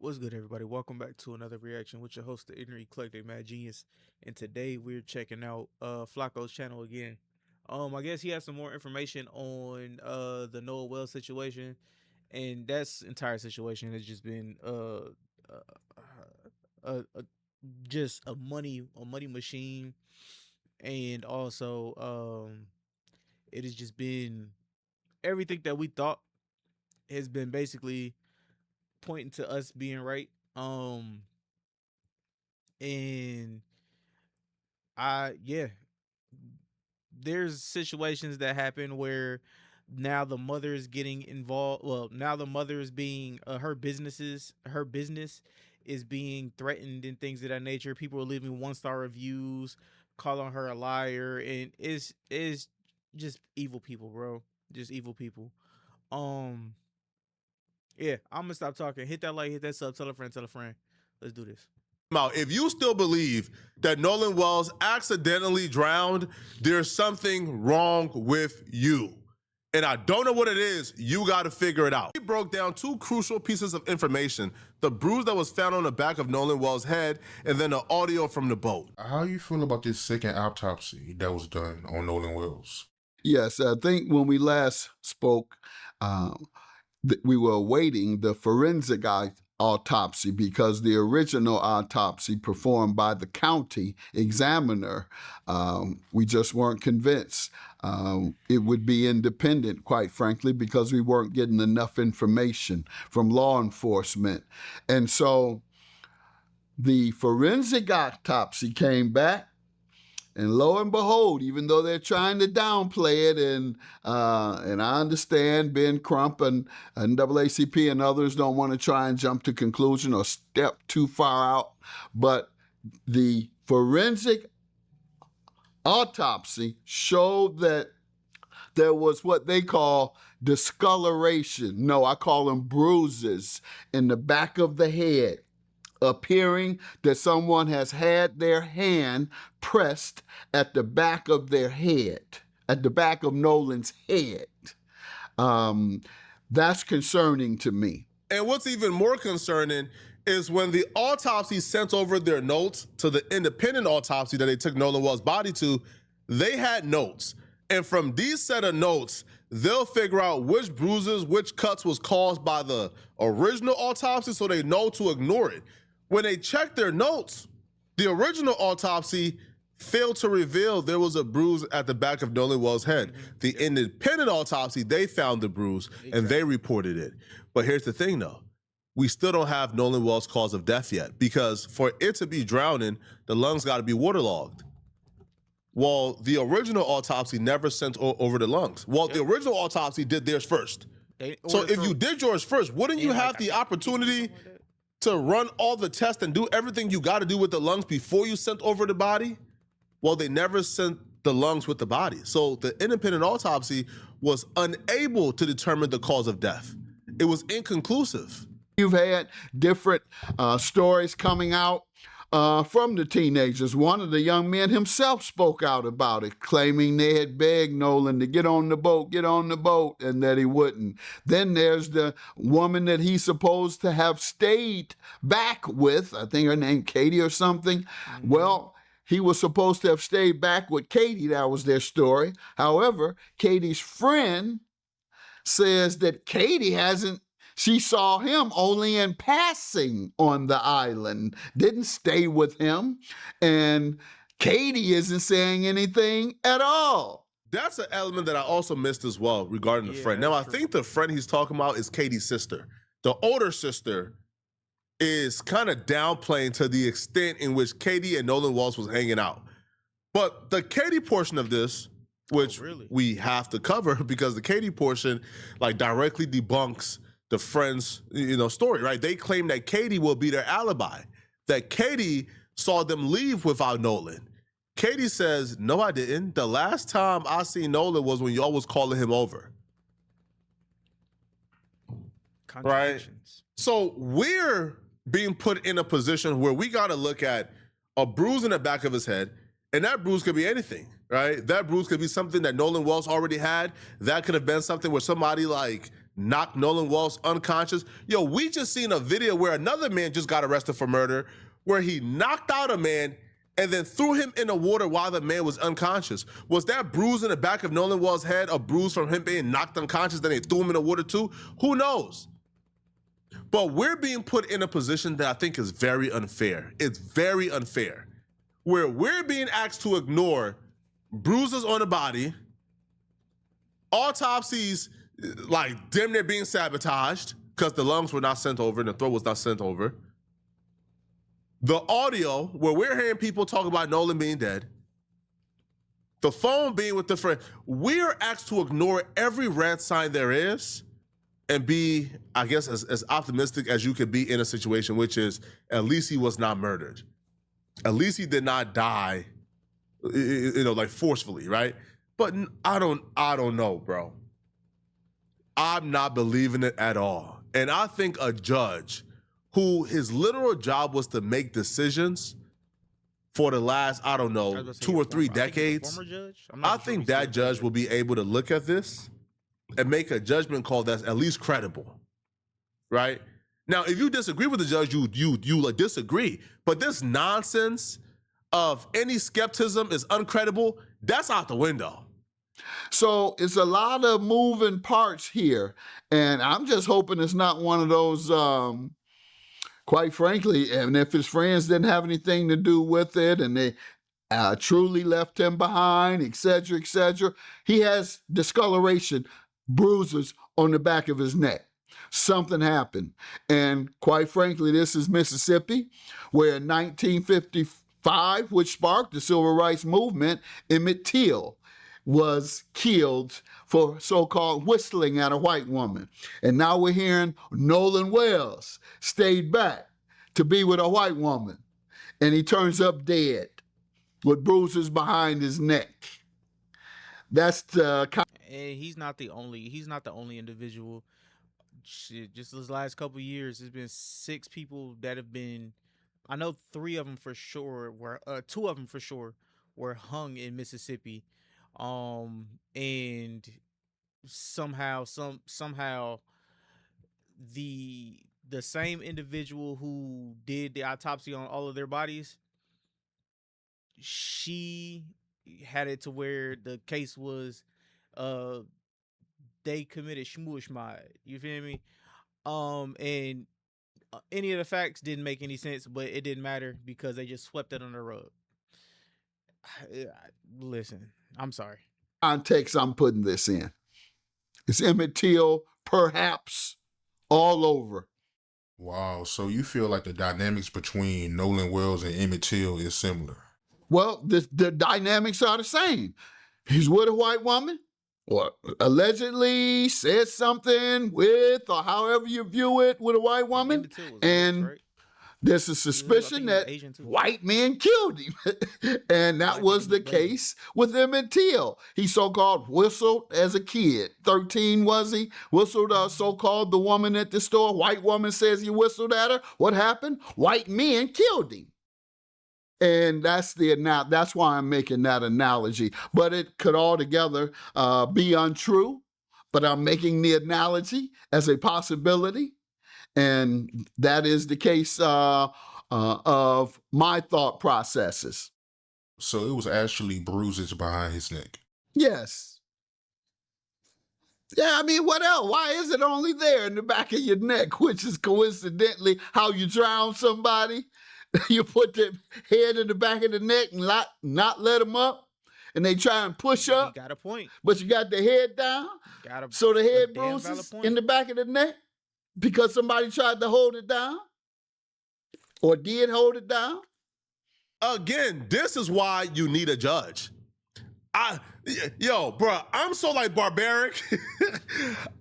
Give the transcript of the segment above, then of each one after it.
What's good, everybody? Welcome back to another reaction with your host, the Ignorant Eclectic Mad Genius. And today we're checking out Flacco's channel again. I guess he has some more information on the Noah Wells situation, and that's entire situation has just been a just a money machine, and also it has just been everything that we thought has been basically pointing to us being right. And yeah, there's situations that happen where now the mother is getting involved. Well, now the mother is being her business is being threatened and things of that nature. People are leaving 1-star reviews, calling her a liar, and it's just evil people, bro. Just evil people. Um, yeah, I'm gonna stop talking. Hit that like, hit that sub, tell a friend, tell a friend. Let's do this. Out. If you still believe that Nolan Wells accidentally drowned, there's something wrong with you. And I don't know what it is. You got to figure it out. He broke down two crucial pieces of information: the bruise that was found on the back of Nolan Wells' head, and then the audio from the boat. How you feel about this second autopsy that was done on Nolan Wells? Yes, I think when we last spoke, we were awaiting the forensic autopsy because the original autopsy performed by the county examiner, we just weren't convinced it would be independent, quite frankly, because we weren't getting enough information from law enforcement. And so the forensic autopsy came back. And lo and behold, even though they're trying to downplay it, and I understand Ben Crump and NAACP and others don't want to try and jump to conclusion or step too far out, but the forensic autopsy showed that there was what they call discoloration. No, I call them bruises in the back of the head, appearing that someone has had their hand pressed at the back of their head, at the back of Nolan's head. That's concerning to me. And what's even more concerning is when the autopsy sent over their notes to the independent autopsy that they took Nolan Wells' body to, they had notes. And from these set of notes, they'll figure out which bruises, which cuts was caused by the original autopsy, so they know to ignore it. When they checked their notes, the original autopsy failed to reveal there was a bruise at the back of Nolan Wells' head. The independent autopsy, they found the bruise and they reported it. But here's the thing though, we still don't have Nolan Wells' cause of death yet, because for it to be drowning, the lungs gotta be waterlogged. Well, the original autopsy never sent over the lungs. Well, the original autopsy did theirs first. So if you did yours first, wouldn't you have the opportunity to run all the tests and do everything you got to do with the lungs before you sent over the body? Well, they never sent the lungs with the body. So the independent autopsy was unable to determine the cause of death. It was inconclusive. You've had different stories coming out from the teenagers. One of the young men himself spoke out about it, claiming they had begged Nolan to get on the boat, and that he wouldn't. Then there's the woman that he's supposed to have stayed back with. I think her name Katie or something. Mm-hmm. Well, he was supposed to have stayed back with Katie. That was their story. However, Katie's friend says that she saw him only in passing on the island, didn't stay with him, and Katie isn't saying anything at all. That's an element that I also missed as well regarding the friend. Now, I think the friend he's talking about is Katie's sister. The older sister is kind of downplaying to the extent in which Katie and Nolan Wells was hanging out. But the Katie portion of this, which we have to cover, because the Katie portion like directly debunks the friend's story, right? They claim that Katie will be their alibi, that Katie saw them leave without Nolan. Katie says, no, I didn't. The last time I seen Nolan was when y'all was calling him over. Right? So we're being put in a position where we got to look at a bruise in the back of his head, and that bruise could be anything, right? That bruise could be something that Nolan Wells already had. That could have been something where somebody like knocked Nolan Wells unconscious. Yo, we just seen a video where another man just got arrested for murder, where he knocked out a man and then threw him in the water while the man was unconscious. Was that bruise in the back of Nolan Wells' head a bruise from him being knocked unconscious, then they threw him in the water too? Who knows? But we're being put in a position that I think is very unfair. It's very unfair, where we're being asked to ignore bruises on the body, autopsies like damn near being sabotaged because the lungs were not sent over and the throat was not sent over. The audio where we're hearing people talk about Nolan being dead, the phone being with the friend, we're asked to ignore every red sign there is and be, I guess, as optimistic as you could be in a situation, which is at least he was not murdered. At least he did not die, like forcefully, right? But I don't know, bro. I'm not believing it at all. And I think a judge who his literal job was to make decisions for the last, I don't know, 2 or 3 decades, I think that judge will be able to look at this and make a judgment call that's at least credible, right? Now, if you disagree with the judge, you disagree. But this nonsense of any skepticism is uncredible, that's out the window. So it's a lot of moving parts here. And I'm just hoping it's not one of those, quite frankly, and if his friends didn't have anything to do with it and they truly left him behind, et cetera, et cetera. He has discoloration, bruises on the back of his neck. Something happened. And quite frankly, this is Mississippi, where in 1955, which sparked the civil rights movement, Emmett Till was killed for so-called whistling at a white woman. And now we're hearing Nolan Wells stayed back to be with a white woman. And he turns up dead with bruises behind his neck. That's the And he's not the only individual. Shit, just this last couple years, there's been 6 people that have been, I know 3 of them for sure were 2 of them for sure were hung in Mississippi. And somehow the same individual who did the autopsy on all of their bodies, she had it to where the case was they committed shmushmai. You feel me? And any of the facts didn't make any sense, but it didn't matter because they just swept it under the rug. Listen, I'm sorry. Context I'm putting this in. It's Emmett Till, perhaps, all over. Wow, so you feel like the dynamics between Nolan Wells and Emmett Till is similar? Well, the dynamics are the same. He's with a white woman, or allegedly said something with, or however you view it, with a white woman, and right? there's a suspicion that white men killed him. And that was the case with Emmett Till. He so-called whistled as a kid. 13 was he? Whistled so-called the woman at the store. White woman says he whistled at her. What happened? White men killed him. And that's why I'm making that analogy. But it could altogether be untrue. But I'm making the analogy as a possibility. And that is the case of my thought processes. So it was actually bruises behind his neck. Yes. Yeah, I mean, what else? Why is it only there in the back of your neck, which is coincidentally how you drown somebody? You put the head in the back of the neck and not let them up, and they try and push up. You got a point. But you got the head down, so the head bruises in the back of the neck because somebody tried to hold it down or did hold it down. Again, this is why you need a judge. Bro, I'm so like barbaric.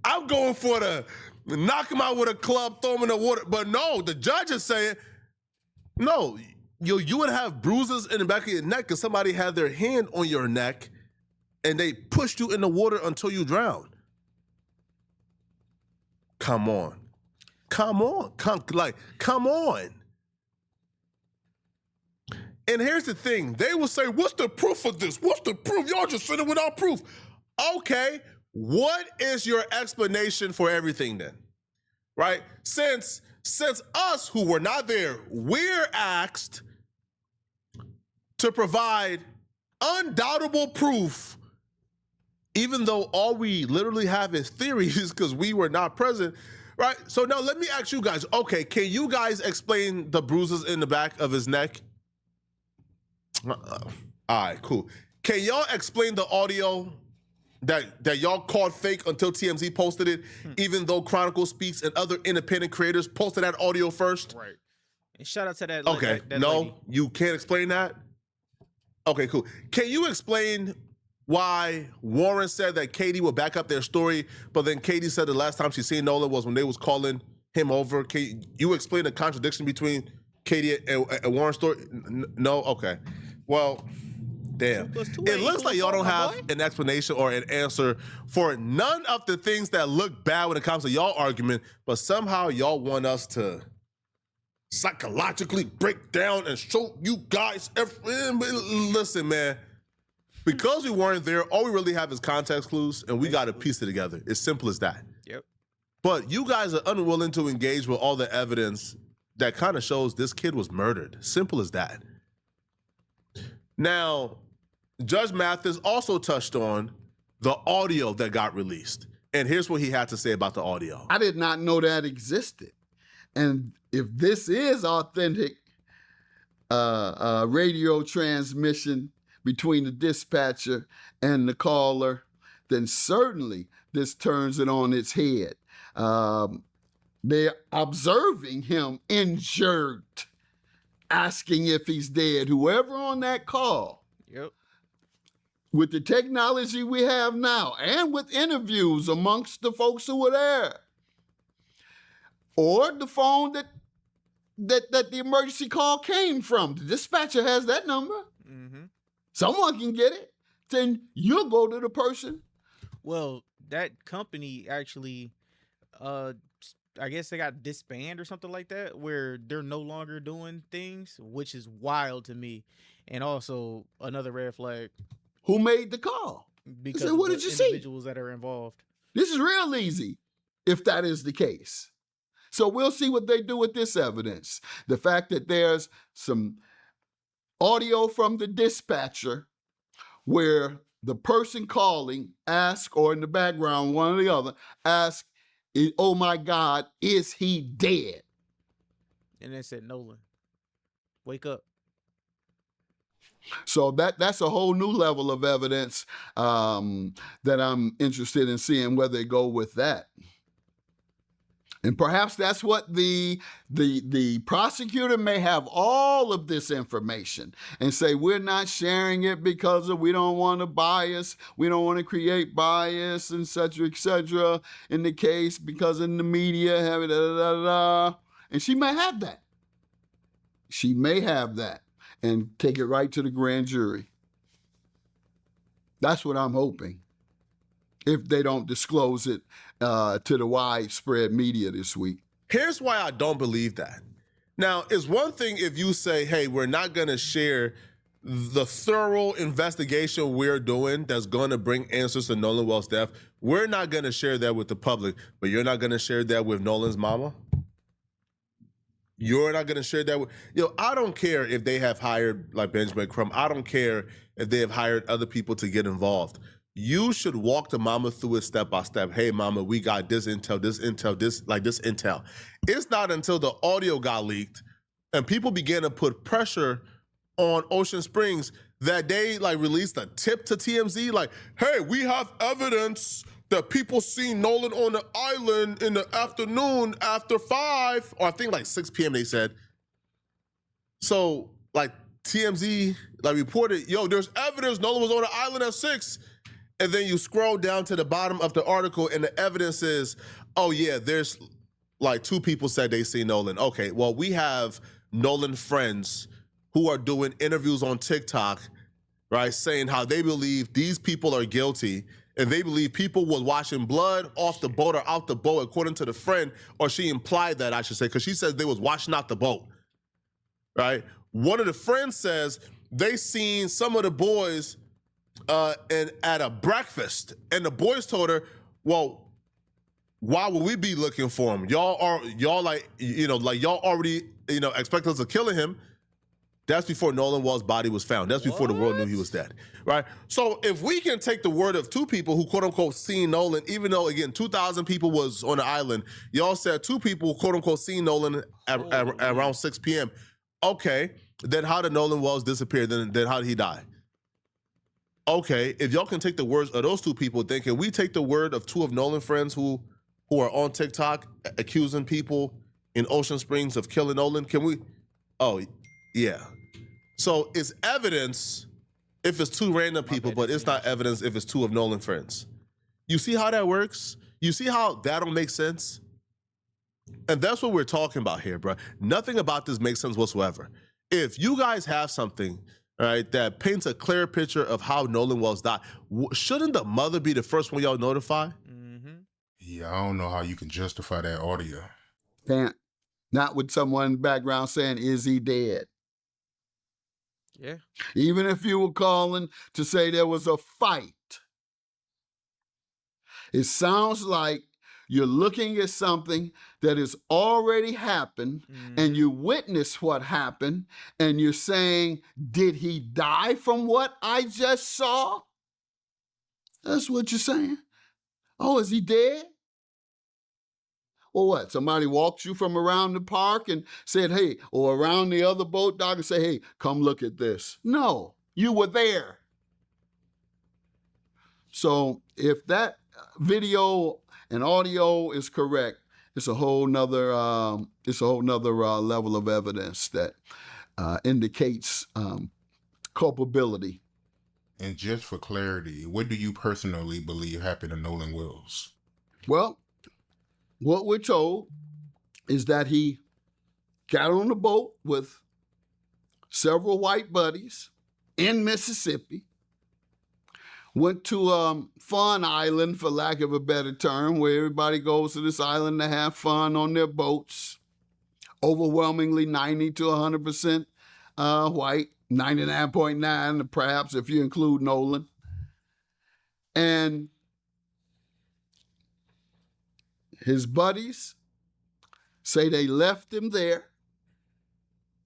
I'm going for the knock him out with a club, throw him in the water. But no, the judge is saying, no, you would have bruises in the back of your neck because somebody had their hand on your neck and they pushed you in the water until you drowned. Come on. Come on. Come on. And here's the thing. They will say, what's the proof of this? What's the proof? Y'all just said it without proof. Okay, what is your explanation for everything then? Right? Since us who were not there, we're asked to provide undoubtable proof, even though all we literally have is theories because we were not present, right? So now let me ask you guys, okay, can you guys explain the bruises in the back of his neck? All right, cool. Can y'all explain the audio that y'all called fake until TMZ posted it, even though Chronicle Speaks and other independent creators posted that audio first? Right. And shout out to that. Okay, that no, lady. you can't explain that? Okay, cool. Can you explain why Warren said that Katie would back up their story, but then Katie said the last time she seen Nolan was when they was calling him over? Can you explain the contradiction between Katie and Warren's story? No? Okay. Well, damn. It looks like y'all don't have an explanation or an answer for none of the things that look bad when it comes to y'all argument, but somehow y'all want us to psychologically break down and show you guys listen, man. Because we weren't there, all we really have is context clues, and we got to piece it together. It's simple as that. Yep. But you guys are unwilling to engage with all the evidence that kind of shows this kid was murdered. Simple as that. Now, Judge Mathis also touched on the audio that got released. And here's what he had to say about the audio. I did not know that existed. And if this is authentic radio transmission between the dispatcher and the caller, then certainly this turns it on its head. They're observing him injured, asking if he's dead. Whoever on that call, Yep. with the technology we have now and with interviews amongst the folks who were there, or the phone that the emergency call came from. The dispatcher has that number. Mm-hmm. Someone can get it. Then you'll go to the person. Well, that company actually, I guess they got disbanded or something like that, where they're no longer doing things, which is wild to me, and also another red flag. Who made the call? Because said, of "What the did you see?" individuals that are involved. This is real easy, if that is the case. So we'll see what they do with this evidence. The fact that there's some audio from the dispatcher where the person calling ask, or in the background, one or the other, ask, "Oh my God, is he dead?" And they said, Nolan, wake up. So that's a whole new level of evidence that I'm interested in seeing where they go with that. And perhaps that's what the prosecutor may have all of this information and say, we're not sharing it because we don't want to bias, we don't want to create bias, et cetera, in the case, because in the media, and she may have that. She may have that and take it right to the grand jury. That's what I'm hoping, if they don't disclose it to the widespread media this week. Here's why I don't believe that. Now, it's one thing if you say, hey, we're not going to share the thorough investigation we're doing that's going to bring answers to Nolan Wells' death. We're not going to share that with the public, but you're not going to share that with Nolan's mama? You're not going to share that with... I don't care if they have hired like Benjamin Crumb. I don't care if they have hired other people to get involved. You should walk the mama through it step by step. Hey, mama, we got this intel, this intel. It's not until the audio got leaked and people began to put pressure on Ocean Springs that they released a tip to TMZ hey, we have evidence that people seen Nolan on the island in the afternoon after 5, or I think 6 p.m. they said. So TMZ reported, there's evidence Nolan was on the island at 6. And then you scroll down to the bottom of the article and the evidence is, oh yeah, there's 2 people said they see Nolan. Okay, well, we have Nolan friends who are doing interviews on TikTok, right, saying how they believe these people are guilty and they believe people was washing blood off the boat or out the boat, according to the friend, or she implied that, I should say, because she says they was washing out the boat, right? One of the friends says they seen some of the boys and at a breakfast, and the boys told her, "Well, why would we be looking for him? Y'all like y'all already expect us to kill him." That's before Nolan Wall's body was found. That's before the world knew he was dead, right? So if we can take the word of two people who quote unquote seen Nolan, even though again 2,000 people was on the island, y'all said two people quote unquote seen Nolan at around 6 p.m. Okay, then how did Nolan Wells disappear? Then how did he die? Okay, if y'all can take the words of those two people, then can we take the word of two of Nolan friends who are on TikTok accusing people in Ocean Springs of killing Nolan? Can we? Oh, yeah. So it's evidence if it's two random people, but it's not evidence if it's two of Nolan friends. You see how that works? You see how that don't make sense? And that's what we're talking about here, bro. Nothing about this makes sense whatsoever. If you guys have something, right, that paints a clear picture of how Nolan Wells died, shouldn't the mother be the first one y'all notify? Mm-hmm. Yeah, I don't know how you can justify that audio. Can't. Not with someone in the background saying, "Is he dead?" Yeah. Even if you were calling to say there was a fight, it sounds like you're looking at something that has already happened and you witnessed what happened and you're saying, "Did he die from what I just saw?" That's what you're saying. Oh, is he dead? Or what? Somebody walked you from around the park and said, "Hey," or around the other boat dock and say, "Hey, come look at this." No, you were there. So if that video and audio is correct, it's a whole nother level of evidence that indicates culpability. And just for clarity, what do you personally believe happened to Nolan Wells? Well, what we're told is that he got on a boat with several white buddies in Mississippi, went to Fun Island, for lack of a better term, where everybody goes to this island to have fun on their boats. Overwhelmingly 90 to 100% white, 99.9 perhaps if you include Nolan. And his buddies say they left him there.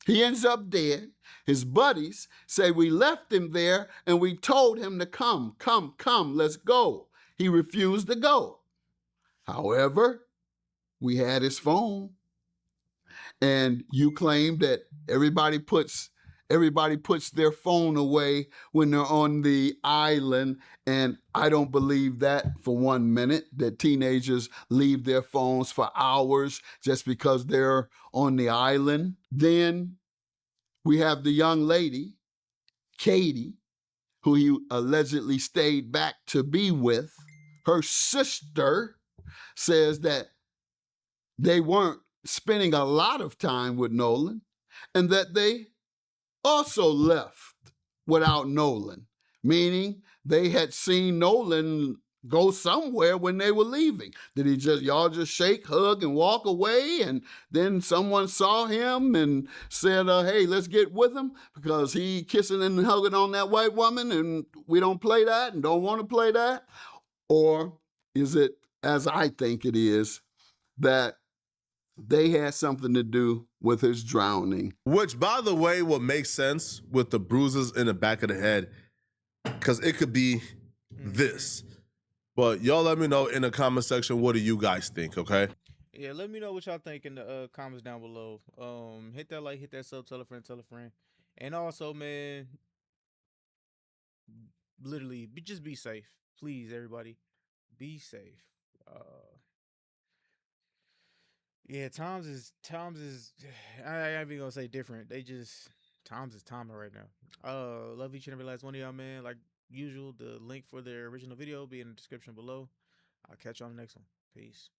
He ends up dead. His buddies say, "We left him there and we told him to come, let's go." He refused to go. However, we had his phone. And you claim that everybody puts their phone away when they're on the island. And I don't believe that for 1 minute, that teenagers leave their phones for hours just because they're on the island. Then we have the young lady, Katie, who he allegedly stayed back to be with. Her sister says that they weren't spending a lot of time with Nolan and that they also left without Nolan, meaning they had seen Nolan go somewhere when they were leaving. Did y'all just shake, hug, and walk away? And then someone saw him and said, "Hey, let's get with him because he kissing and hugging on that white woman and we don't play that and don't want to play that?" Or is it, as I think it is, that they had something to do with his drowning? Which, by the way, will make sense with the bruises in the back of the head, because it could be this. But y'all let me know in the comment section, what do you guys think, okay? Yeah, let me know what y'all think in the comments down below. Hit that like, hit that sub, tell a friend, tell a friend. And also, man, literally, just be safe. Please, everybody. Be safe. Yeah, times is I ain't even gonna say different. They just times is timing right now. Love each and every last one of y'all, man. Like usual, the link for their original video will be in the description below. I'll catch you on the next one. Peace.